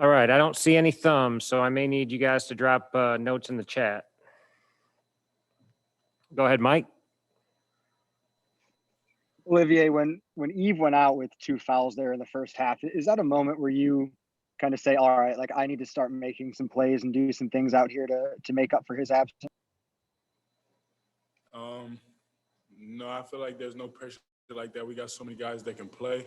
All right, I don't see any thumbs, so I may need you guys to drop notes in the chat. Go ahead, Mike. Olivier, when Eve went out with 2 fouls there in the first half, is that a moment where you kind of say, all right, like I need to start making some plays and do some things out here to make up for his absence? No, I feel like there's no pressure like that. We got so many guys that can play,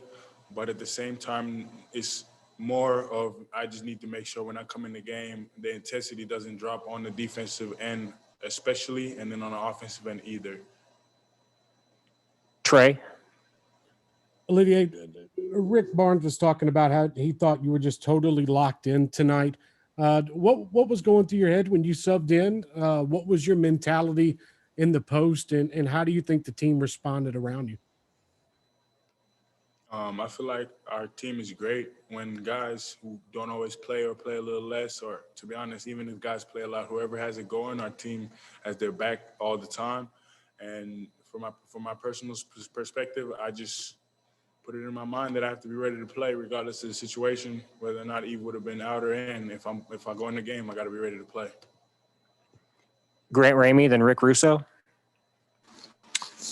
but at the same time, it's more of I just need to make sure when I come in the game, the intensity doesn't drop on the defensive end, especially, and then on the offensive end either. Trey. Olivier, Rick Barnes was talking about how he thought you were just totally locked in tonight. What was going through your head when you subbed in? What was your mentality in the post, and how do you think the team responded around you? I feel like our team is great when guys who don't always play or play a little less, or to be honest, even if guys play a lot, whoever has it going, our team has their back all the time. And from my personal perspective, I just put it in my mind that I have to be ready to play regardless of the situation, whether or not Eve would have been out or in. If I go in the game, I got to be ready to play. Grant Ramey, then Rick Russo.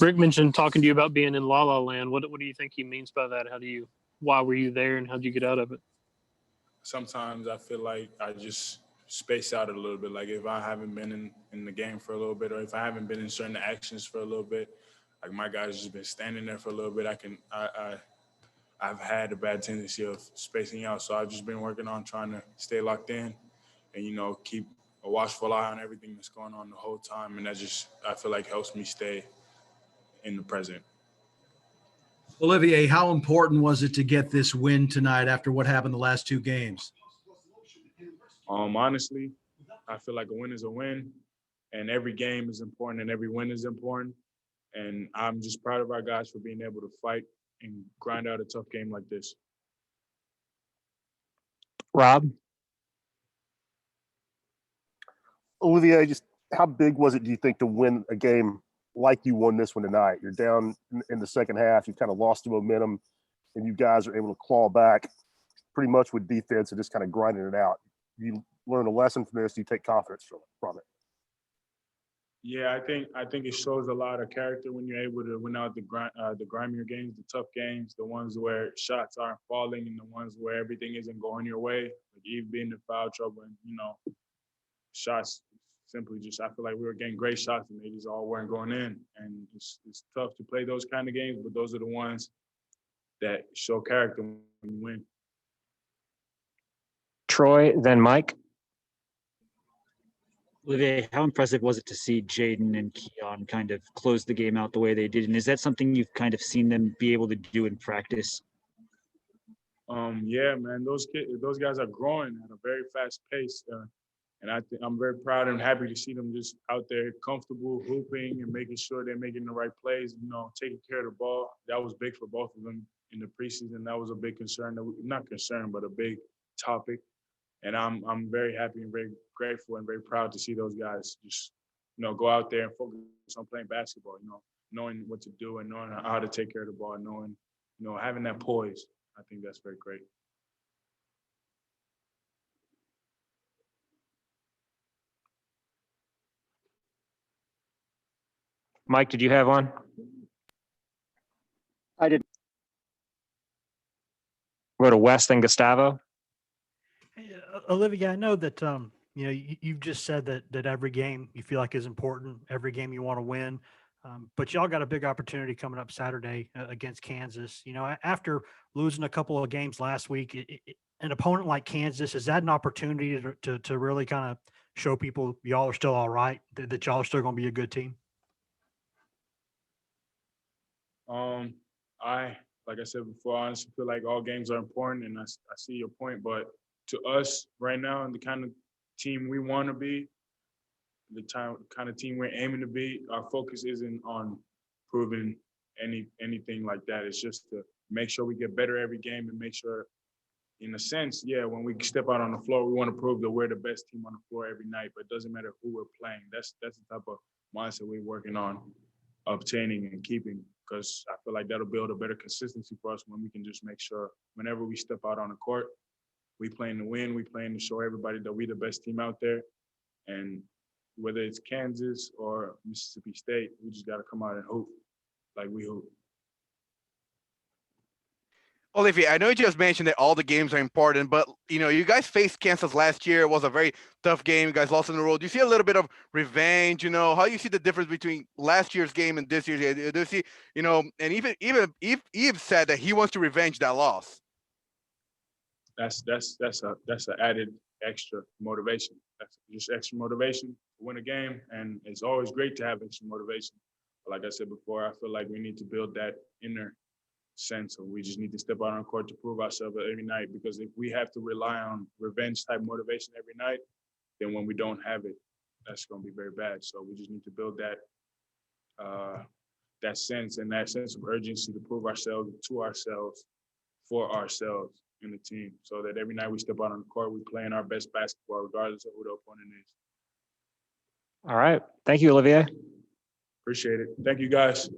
Rick mentioned talking to you about being in La La Land. What do you think he means by that? Why were you there, and how did you get out of it? Sometimes I feel like I just space out a little bit. Like if I haven't been in the game for a little bit, or if I haven't been in certain actions for a little bit, like my guys just been standing there for a little bit. I've had a bad tendency of spacing out, so I've just been working on trying to stay locked in, and keep a watchful eye on everything that's going on the whole time, and that just I feel like helps me stay in the present. Olivier, how important was it to get this win tonight after what happened the last 2 games? Honestly, I feel like a win is a win, and every game is important, and every win is important. And I'm just proud of our guys for being able to fight and grind out a tough game like this. Rob? Olivier, just how big was it, do you think, to win a game like you won this one tonight? You're down in the second half. You kind of lost the momentum, and you guys are able to claw back pretty much with defense and just kind of grinding it out. You learn a lesson from this. You take confidence from it. Yeah, I think it shows a lot of character when you're able to win out the grimier games, the tough games, the ones where shots aren't falling, and the ones where everything isn't going your way. Like Eve being in foul trouble, and shots simply just I feel like we were getting great shots and they just all weren't going in. And it's tough to play those kind of games, but those are the ones that show character when you win. Troy, then Mike. Olivier, how impressive was it to see Jaden and Keon kind of close the game out the way they did? And is that something you've kind of seen them be able to do in practice? Yeah, man, those guys are growing at a very fast pace. And I'm very proud and happy to see them just out there comfortable, hooping and making sure they're making the right plays, taking care of the ball. That was big for both of them in the preseason. That was a big concern, not concern, but a big topic. And I'm very happy and very grateful and very proud to see those guys just, go out there and focus on playing basketball, knowing what to do and knowing how to take care of the ball, and knowing, having that poise. I think that's very great. Mike, did you have one? I did. Go to West and Gustavo. Hey, Olivia, I know that you've just said that every game you feel like is important, every game you want to win, but y'all got a big opportunity coming up Saturday against Kansas. After losing a couple of games last week, an opponent like Kansas, is that an opportunity to really kind of show people y'all are still all right, that y'all are still going to be a good team? Like I said before, I honestly feel like all games are important, and I see your point. But to us right now, and the kind of team we want to be, the kind of team we're aiming to be, our focus isn't on proving anything like that. It's just to make sure we get better every game and make sure, in a sense, when we step out on the floor, we want to prove that we're the best team on the floor every night. But it doesn't matter who we're playing. That's the type of mindset we're working on obtaining and keeping, because I feel like that'll build a better consistency for us when we can just make sure whenever we step out on the court, We playing to win. We playing to show everybody that we the best team out there. And whether it's Kansas or Mississippi State, we just got to come out and hoop like we hoop. Olivier, I know you just mentioned that all the games are important, but you guys faced Kansas last year. It was a very tough game. You guys lost on the road. Do you see a little bit of revenge? How do you see the difference between last year's game and this year's game? Do you see, and even Eve said that he wants to revenge that loss. That's an added extra motivation. That's just extra motivation to win a game, and it's always great to have extra motivation. But like I said before, I feel like we need to build that inner sense of we just need to step out on the court to prove ourselves every night, because if we have to rely on revenge type motivation every night, then when we don't have it, that's going to be very bad. So we just need to build that that sense and that sense of urgency to prove ourselves to ourselves, for ourselves in the team, so that every night we step out on the court, we're playing our best basketball regardless of who the opponent is. All right. Thank you, Olivier. Appreciate it. Thank you, guys.